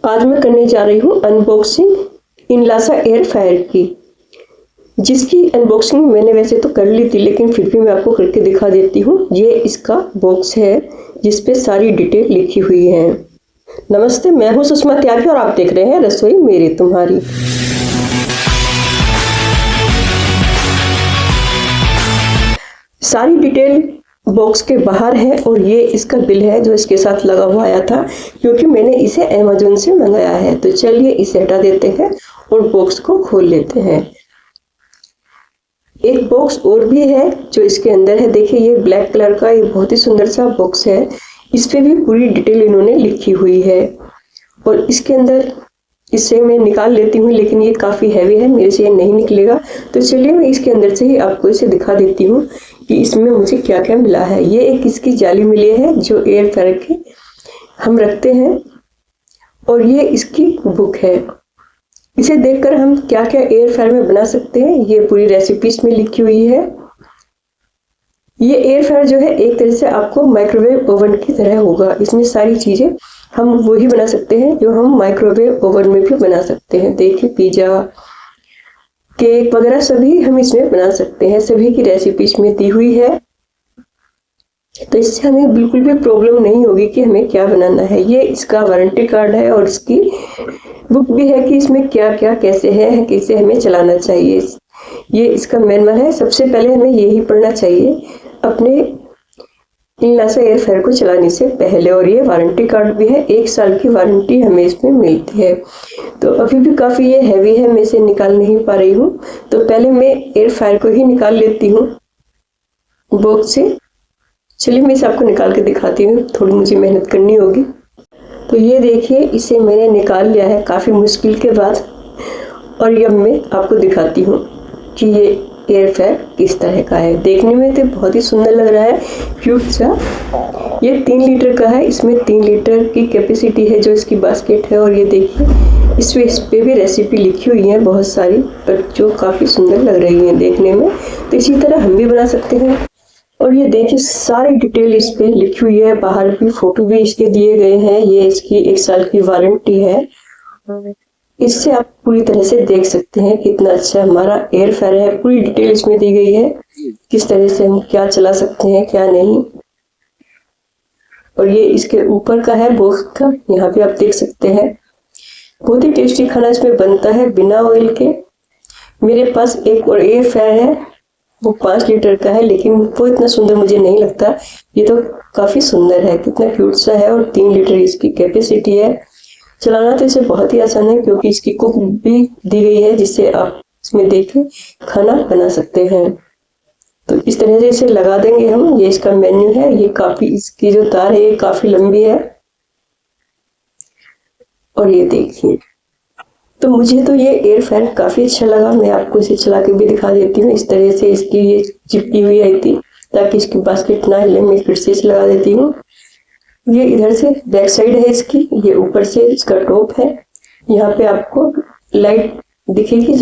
आज मैं करने जा रही हूँ अनबॉक्सिंग इनलासा एयर फ्रायर की, जिसकी अनबॉक्सिंग मैंने वैसे तो कर ली थी, लेकिन फिर भी मैं आपको करके दिखा देती हूँ। ये इसका बॉक्स है जिस पे सारी डिटेल लिखी हुई है। नमस्ते, मैं हूँ सुषमा त्यागी और आप देख रहे हैं रसोई मेरी तुम्हारी। सारी डिटेल बॉक्स के बाहर है और ये इसका बिल है जो इसके साथ लगा हुआ आया था, क्योंकि मैंने इसे अमेज़न से मंगाया है। तो चलिए इसे हटा देते हैं और बॉक्स को खोल लेते हैं। एक बॉक्स और भी है जो इसके अंदर है। देखिए ये ब्लैक कलर का, ये बहुत ही सुंदर सा बॉक्स है। इस पे भी पूरी डिटेल इन्होंने लिखी हुई है और इसके अंदर इसे मैं निकाल लेती हूँ, लेकिन ये काफ़ी हैवी है, मेरे से ये नहीं निकलेगा। तो चलिए मैं इसके अंदर से ही आपको इसे दिखा देती हूँ कि इसमें मुझे क्या क्या मिला है। ये एक इसकी जाली मिली है जो एयर फ्रायर के हम रखते हैं, और ये इसकी बुक है। इसे देखकर हम क्या क्या एयर फ्रायर में बना सकते हैं ये पूरी रेसिपी इसमें लिखी हुई है। ये एयर फ्रायर जो है एक तरह से आपको माइक्रोवेव ओवन की तरह होगा। इसमें सारी चीज़ें हम वही बना सकते हैं जो हम माइक्रोवेव ओवन में भी बना सकते हैं। देखिए पिज़्ज़ा, केक वगैरह सभी हम इसमें बना सकते हैं। सभी की रेसिपी इसमें दी हुई है, तो इससे हमें बिल्कुल भी प्रॉब्लम नहीं होगी कि हमें क्या बनाना है। ये इसका वारंटी कार्ड है और इसकी बुक भी है कि इसमें क्या क्या कैसे है, कैसे हमें चलाना चाहिए। ये इसका मैनुअल है। सबसे पहले हमें यही पढ़ना चाहिए अपने इनलासा एयर फ्रायर को चलाने से पहले, और ये वारंटी कार्ड भी है। 1 साल की वारंटी हमें इसमें मिलती है। तो अभी भी काफ़ी ये हैवी है, मैं इसे निकाल नहीं पा रही हूँ। तो पहले मैं एयर फ्रायर को ही निकाल लेती हूँ बॉक्स से। चलिए मैं इसे आपको निकाल के दिखाती हूँ, थोड़ी मुझे मेहनत करनी होगी। तो ये देखिए इसे मैंने निकाल लिया है काफ़ी मुश्किल के बाद, और अब मैं आपको दिखाती हूँ कि ये एयर फ्रायर किस तरह का है। देखने में तो बहुत ही सुंदर लग रहा है, क्यूट सा। ये 3 लीटर का है। इसमें 3 लीटर की कैपेसिटी है जो इसकी बास्केट है। और ये देखिए इस पे भी रेसिपी लिखी हुई है बहुत सारी, और जो काफ़ी सुंदर लग रही है देखने में। तो इसी तरह हम भी बना सकते हैं। और ये देखिए सारी डिटेल इस पे लिखी हुई है। बाहर भी फोटो भी इसके दिए गए हैं। ये इसकी 1 साल की वारंटी है। इससे आप पूरी तरह से देख सकते हैं कितना अच्छा हमारा एयर फ्रायर है। पूरी डिटेल इसमें दी गई है, किस तरह से हम क्या चला सकते हैं क्या नहीं। और ये इसके ऊपर का है बॉक्स का, यहाँ पे आप देख सकते हैं। बहुत ही टेस्टी खाना इसमें बनता है बिना ऑयल के। मेरे पास एक और एयर फ्रायर है, वो 5 लीटर का है, लेकिन वो इतना सुंदर मुझे नहीं लगता। ये तो काफ़ी सुंदर है, कितना क्यूट सा है, और 3 लीटर इसकी कैपेसिटी है। चलाना तो इसे बहुत ही आसान है, क्योंकि इसकी कुक भी दी गई है जिससे आप इसमें देख के खाना बना सकते हैं। तो इस तरह से इसे लगा देंगे हम। ये इसका मेन्यू है। ये काफ़ी, इसकी जो तार है ये काफ़ी लंबी है। और ये देखिए, तो मुझे तो ये एयर फ्रायर काफ़ी अच्छा लगा। मैं आपको इसे चला के भी दिखा देती हूँ। इस तरह से इसकी ये चिपकी हुई आई थी ताकि इसकी बास्केट ना हिले। मैं फिर से इसे लगा देती हूँ। ये इधर से बैक साइड है इसकी, ये ऊपर से इसका टॉप है। यहाँ पे आपको लाइट दिखेगी।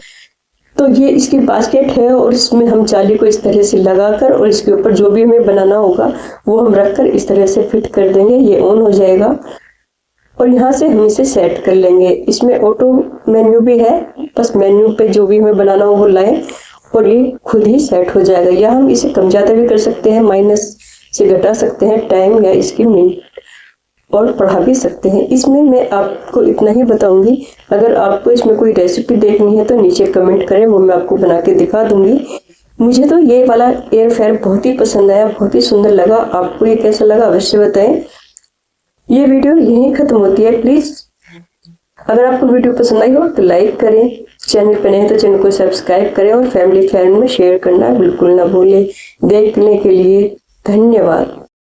तो ये इसकी बास्केट है, और इसमें हम जाली को इस तरह से लगाकर और इसके ऊपर जो भी हमें बनाना होगा वो हम रखकर इस तरह से फिट कर देंगे। ये ऑन हो जाएगा और यहाँ से हम इसे सेट कर लेंगे। इसमें ऑटो मेन्यू भी है, बस मेन्यू पे जो भी हमें बनाना हो वो लाएं और ये खुद ही सेट हो जाएगा। या हम इसे कम ज़्यादा भी कर सकते हैं, माइनस से घटा सकते हैं टाइम, या इसकी मिनट और बढ़ा भी सकते हैं। इसमें मैं आपको इतना ही बताऊंगी। अगर आपको इसमें कोई रेसिपी देखनी है तो नीचे कमेंट करें, वो मैं आपको बना के दिखा दूंगी। मुझे तो ये वाला एयर फ्रायर बहुत ही पसंद आया, बहुत ही सुंदर लगा। आपको ये कैसा लगा अवश्य बताएं। ये वीडियो यहीं खत्म होती है। प्लीज़ अगर आपको वीडियो पसंद आई हो तो लाइक करें, चैनल पर नए हैं तो चैनल को सब्सक्राइब करें और फैमिली फ्रेंड में शेयर करना बिल्कुल ना भूलें। देखने के लिए धन्यवाद।